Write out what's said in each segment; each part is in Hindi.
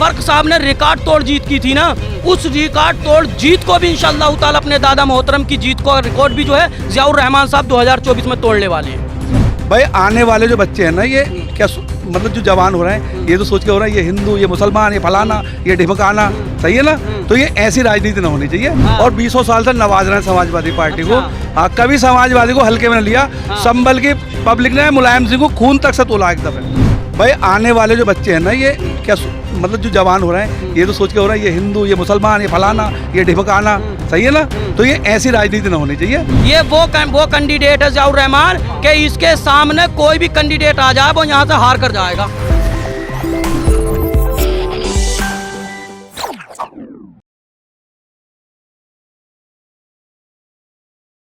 बर्क साहब ने रिकॉर्ड तोड़ जीत की थी ना, उस रिकॉर्ड तोड़ जीत को भी इंशाअल्लाह ताला अपने दादा मोहतरम की जीत को रिकॉर्ड भी जो है ज़ियाउर रहमान साहब 2024 में तोड़ने वाले हैं। भाई आने वाले जो बच्चे हैं ना, ये क्या मतलब जो जवान हो रहे हैं, ये तो सोच के हो रहा है ये हिंदू, ये मुसलमान, ये फलाना, ये ढिमकाना, सही है ना। तो ये ऐसी राजनीति ना होनी चाहिए। और 20 साल से नवाज रहे हैं समाजवादी पार्टी को। हाँ, कभी समाजवादी को हल्के में न लिया। संभल की पब्लिक ने मुलायम सिंह को खून तक से तोला एक दफे। भाई आने वाले जो बच्चे हैं ना, ये क्या मतलब जो जवान हो रहे हैं, ये तो सोच के हो रहा है ये हिंदू, ये मुसलमान, ये फलाना, ये ढिमकाना, सही है ना। तो ये ऐसी राजनीति ना होनी चाहिए। ये वो कैंडिडेट है ज़ियाउर रहमान कि इसके सामने कोई भी कैंडिडेट आ जाए वो यहाँ से हार कर जाएगा।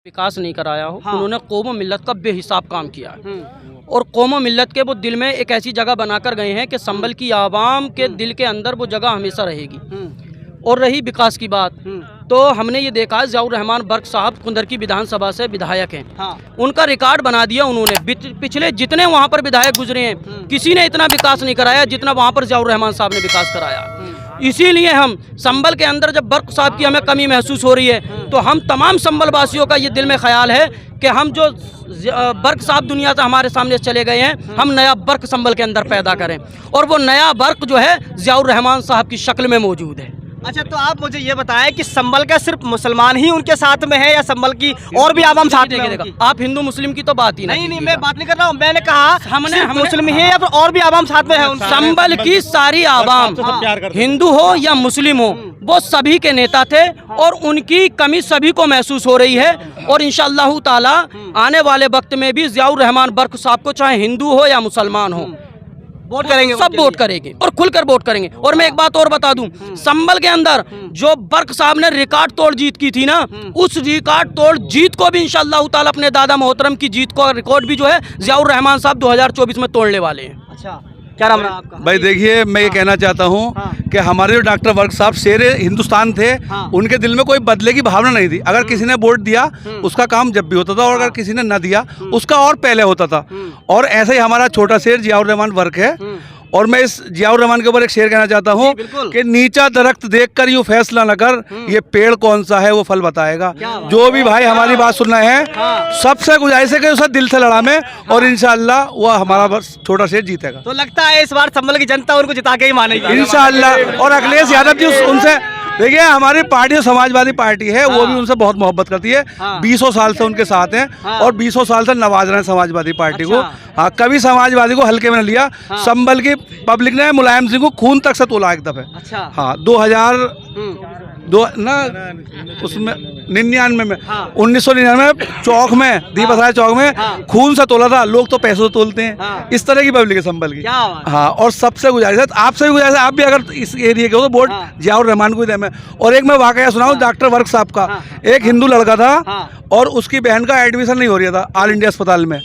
विकास नहीं कराया हो। हाँ। उन्होंने कौम मिल्लत का बेहिसाब काम किया है और कौम मिल्लत के वो दिल में एक ऐसी जगह बनाकर गए हैं कि संभल की आवाम के दिल के अंदर वो जगह हमेशा रहेगी। और रही विकास की बात, तो हमने ये देखा ज़ियाउर रहमान बर्क साहब कुंदर की विधानसभा से विधायक हैं। हाँ। उनका रिकॉर्ड बना दिया उन्होंने। पिछले जितने वहाँ पर विधायक गुजरे हैं, किसी ने इतना विकास नहीं कराया जितना वहाँ पर ज़ियाउर रहमान साहब ने विकास कराया। इसीलिए हम संभल के अंदर जब बर्क साहब की हमें कमी महसूस हो रही है, तो हम तमाम संभल वासियों का ये दिल में ख्याल है कि हम जो बर्क साहब दुनिया से हमारे सामने चले गए हैं, हम नया बर्क संभल के अंदर पैदा करें। और वो नया बर्क जो है ज़ियाउर रहमान साहब की शक्ल में मौजूद है। अच्छा, तो आप मुझे ये बताएं कि संभल का सिर्फ मुसलमान ही उनके साथ में है या संभल की और भी आवाम साथ में है? आप हिंदू मुस्लिम की तो बात ही नहीं, मैं बात नहीं कर रहा हूँ। मैंने कहा हमने मुस्लिम ही है या फिर और भी आवाम साथ में है? संभल की सारी आवाम, हिंदू हो या मुस्लिम हो, वो सभी के नेता थे और उनकी कमी सभी को महसूस हो रही है। और इंशाअल्लाह ताला आने वाले वक्त में भी ज़ियाउर रहमान बर्क साहब को चाहे हिंदू हो या मुसलमान हो, वोट करेंगे, सब वोट करेंगे और खुलकर वोट करेंगे। और मैं एक बात और बता दूं, संभल के अंदर जो बर्क साहब ने रिकॉर्ड तोड़ जीत की थी ना, उस रिकॉर्ड तोड़ जीत को भी इंशाअल्लाह ताला अपने दादा मोहतरम की जीत को रिकॉर्ड भी जो है ज़ियाउर रहमान साहब 2024 में तोड़ने वाले हैं। अच्छा, क्या नाम रहा आपका? भाई देखिए, मैं ये कहना चाहता हूँ कि हमारे जो डॉक्टर बर्क साहब शेर हिंदुस्तान थे, उनके दिल में कोई बदले की भावना नहीं थी। अगर किसी ने वोट दिया उसका काम जब भी होता था, और अगर किसी ने न दिया उसका और पहले होता था। और ऐसे ही हमारा छोटा शेर ज़ियाउर रहमान बर्क है। और मैं इस ज़ियाउर रहमान के ऊपर एक शेर कहना चाहता हूँ कि नीचा दरख्त देखकर यूँ फैसला न कर, ये पेड़ कौन सा है वो फल बताएगा। जो भी भाई हमारी बात सुनना है, सबसे गुजारिश है कि उसे दिल से लड़ा में, और इंशाअल्लाह वो हमारा बस छोटा शेर जीतेगा। तो लगता है इस बार संभल की जनता उनको जिता के ही मानेगी इंशाअल्लाह। और अखिलेश यादव जी उनसे, देखिए हमारी पार्टी जो समाजवादी पार्टी है, वो भी उनसे बहुत मोहब्बत करती है। 20 साल से उनके साथ हैं और 20 साल से नवाज रहे हैं समाजवादी पार्टी को। हाँ, कभी समाजवादी को हल्के में न लिया। संभल की पब्लिक ने मुलायम सिंह को खून तक से तोला एक दफे। हाँ, 2002 ना उसमें 99 में 1999 चौक में, दीपसराय चौक में खून से तोला था। लोग तो पैसों से तोलते हैं। इस तरह की पब्लिक है संभल की। हाँ, और सबसे गुजारिश है, आपसे भी गुजारिश है, आप भी अगर इस एरिया के हो तो वोट ज़ियाउर रहमान को ही दें। और एक मैं वाकया सुनाऊं डॉक्टर बर्क साहब का। एक हिंदू लड़का था और उसकी बहन का एडमिशन नहीं हो रहा था ऑल इंडिया अस्पताल में,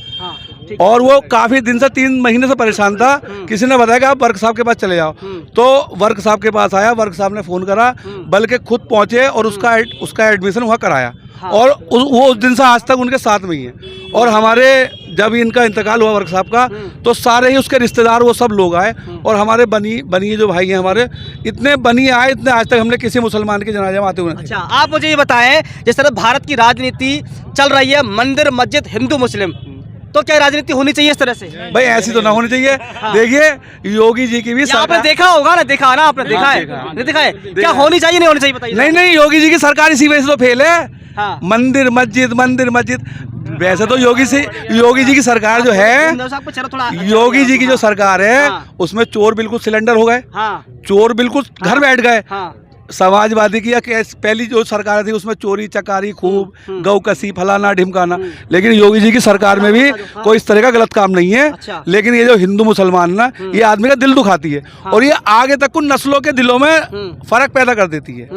और वो काफ़ी दिन से 3 महीने से परेशान था। किसी ने बताया कि आप वर्क साहब के पास चले जाओ, तो वर्क साहब के पास आया। वर्क साहब ने फ़ोन करा, बल्कि खुद पहुंचे और उसका एडमिशन वहाँ कराया। और वो उस दिन से आज तक उनके साथ में ही है। और हमारे जब इनका इंतकाल हुआ वर्क साहब का, तो सारे ही उसके रिश्तेदार वो सब लोग आए। और हमारे बनी जो भाई हैं हमारे, इतने बनी आए, इतने आज तक हमने किसी मुसलमान के जनाजे में आते हुए नहीं। अच्छा, आप मुझे ये बताएं, जिस तरह भारत की राजनीति चल रही है, मंदिर मस्जिद हिंदू मुस्लिम, तो क्या राजनीति होनी चाहिए इस तरह से? भाई ऐसी तो ना होनी चाहिए। देखिए योगी जी की भी आपने देखा होगा ना, देखा ना आपने, देखा है नहीं देखा है? क्या होनी चाहिए नहीं होनी चाहिए बताइए। नहीं, योगी जी की सरकार इसी वजह से तो फेल है। मंदिर मस्जिद वैसे तो योगी जी की सरकार जो है, योगी जी की जो सरकार है, उसमें चोर बिल्कुल सिलेंडर हो गए, चोर बिल्कुल घर बैठ गए। समाजवादी की या पहली जो सरकार थी उसमें चोरी चकारी खूब, गौकसी, फलाना ढिमकाना। लेकिन योगी जी की सरकार में भी कोई इस तरह का गलत काम नहीं है। लेकिन ये जो हिंदू मुसलमान ना, ये आदमी का दिल दुखाती है और ये आगे तक उन नस्लों के दिलों में फर्क पैदा कर देती है।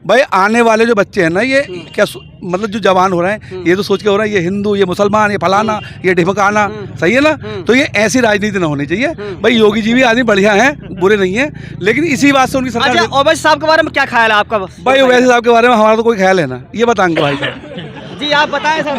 भाई आने वाले जो बच्चे हैं ना, ये क्या मतलब जो जवान हो रहे हैं, ये तो सोच के हो रहा है ये हिंदू, ये मुसलमान, ये फलाना, ये ढिमकाना, सही है ना। तो ये ऐसी राजनीति ना होनी चाहिए। भाई योगी जी भी आदमी बढ़िया हैं, बुरे नहीं है, लेकिन इसी बात से उनकी सरकार। ओवैसी साहब के बारे में क्या ख्याल है आपका? भाई ओवैसी साहब के बारे में हमारा तो कोई ख्याल है ना, ये बताएंगे भाई साहब। जी आप बताएं सर।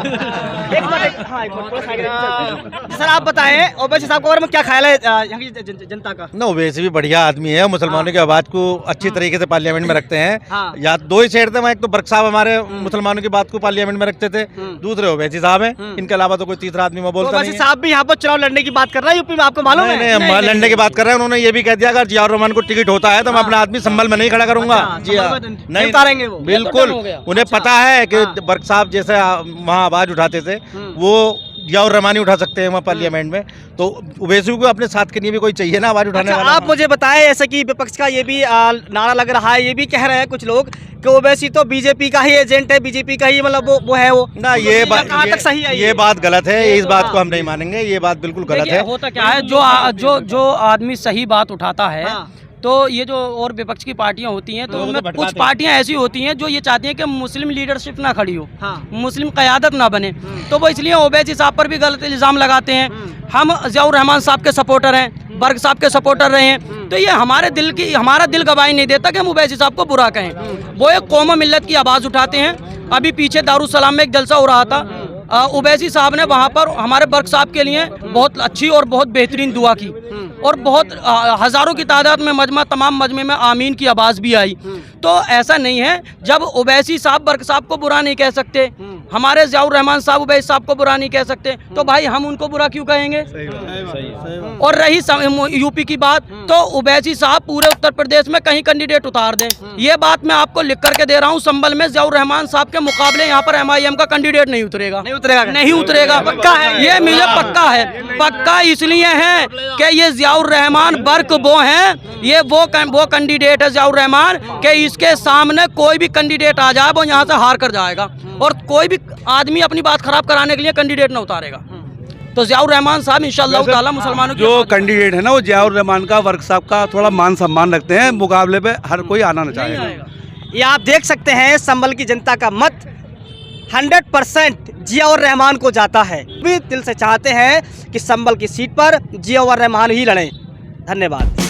एक मिनट, हाँ, एक मिनट, थोड़ा साइड में। जी सर आप बताएं ओवैसी साहब के बारे में क्या ख्याल है यहाँ की जनता का? ना वैसे भी बढ़िया आदमी है, मुसलमानों की आवाज को अच्छी तरीके से पार्लियामेंट में रखते हैं। हाँ। या दो ही शहर थे वहाँ, एक तो बर्क साहब हमारे मुसलमानों की बात को पार्लियामेंट में रखते थे, दूसरे ओवैसी साहब हैं, इनके अलावा तो कोई तीसरा आदमी मैं बोलता ओवैसी नहीं है। साहब भी यहाँ पर चुनाव लड़ने की बात कर रहे हैं यूपी में, आपको मालूम है? नहीं, हम लड़ने की बात कर रहे हैं। उन्होंने ये भी कह दिया अगर जियाउर रहमान को टिकट होता है तो मैं अपना आदमी संभल में नहीं खड़ा करूंगा। अच्छा, जी हाँ, संभल में नहीं उतारेंगे वो। बिल्कुल। हो गया। उन्हें पता है कि बर्क साहब जैसे वहाँ आवाज उठाते थे, वो जियाउर रहमान ही उठा सकते हैं वहाँ पार्लियामेंट में, तो ओवैसी को अपने साथ के लिए भी कोई चाहिए ना आवाज उठाने अच्छा, वाला। आप मुझे बताएं, ऐसे कि विपक्ष का ये भी नारा लग रहा है, ये भी कह रहे हैं कुछ लोग कि ओवैसी तो बीजेपी का ही एजेंट है, बीजेपी का ही मतलब वो है वो ना, ये बात कहाँ तक सही है? ये बात गलत है, इस बात को हम नहीं मानेंगे, ये बात बिल्कुल गलत देखिए, है। होता क्या है, जो आदमी सही बात उठाता है, हाँ। तो ये जो और विपक्ष की पार्टियां होती हैं, तो वो तो उनमें भटकाते कुछ हैं। पार्टियां ऐसी होती हैं जो ये चाहती हैं कि मुस्लिम लीडरशिप ना खड़ी हो, हाँ। मुस्लिम क़यादत ना बने, तो वो इसलिए ओवैसी साहब पर भी गलत इल्ज़ाम लगाते हैं। हम ज़ियाउर रहमान साहब के सपोर्टर हैं, बर्क साहब के सपोर्टर रहे हैं, तो ये हमारा दिल गवाही नहीं देता कि हम ओवैसी साहब को बुरा कहें। वो एक कौम और मिल्लत की आवाज़ उठाते हैं। अभी पीछे दारुसलाम में एक जलसा हो रहा था, ओवैसी साहब ने वहाँ पर हमारे बर्क साहब के लिए बहुत अच्छी और बहुत बेहतरीन दुआ की, और बहुत हज़ारों की तादाद में तमाम मजमे में आमीन की आवाज़ भी आई। तो ऐसा नहीं है, जब ओवैसी साहब बर्क साहब को बुरा नहीं कह सकते, हमारे ज़ियाउर रहमान साहब ओवैसी साहब को बुरा नहीं कह सकते, तो भाई हम उनको बुरा क्यों कहेंगे? और रही यूपी की बात, तो ओवैसी साहब पूरे उत्तर प्रदेश में कहीं कैंडिडेट उतार दें, ये बात मैं आपको लिख करके दे रहा हूँ। संभल में ज़ियाउर रहमान साहब के मुकाबले यहाँ पर MIM का कैंडिडेट नहीं उतरेगा, नहीं उतरेगा, पक्का है ये, मुझे पक्का है। पक्का इसलिए है कि ये ज़ियाउर रहमान बर्क वो हैं, ये वो कैंडिडेट है ज़ियाउर रहमान कि इसके सामने कोई भी कैंडिडेट आ जाए वो यहाँ से हार कर जाएगा, और कोई भी आदमी अपनी बात खराब कराने के लिए कैंडिडेट ना उतारेगा। तो ज़ियाउर रहमान साहब इंशाअल्लाह ताला मुसलमानों की जो कैंडिडेट है ना, वो जियाउर रहमान का, वर्क साहब का थोड़ा मान सम्मान रखते हैं, मुकाबले पे हर कोई आना न चाहेगा। ये आप देख सकते हैं, संभल की जनता का मत 100% जियाउर रहमान को जाता है। भी दिल से चाहते हैं कि संभल की सीट पर जियाउर रहमान ही लड़ें। धन्यवाद।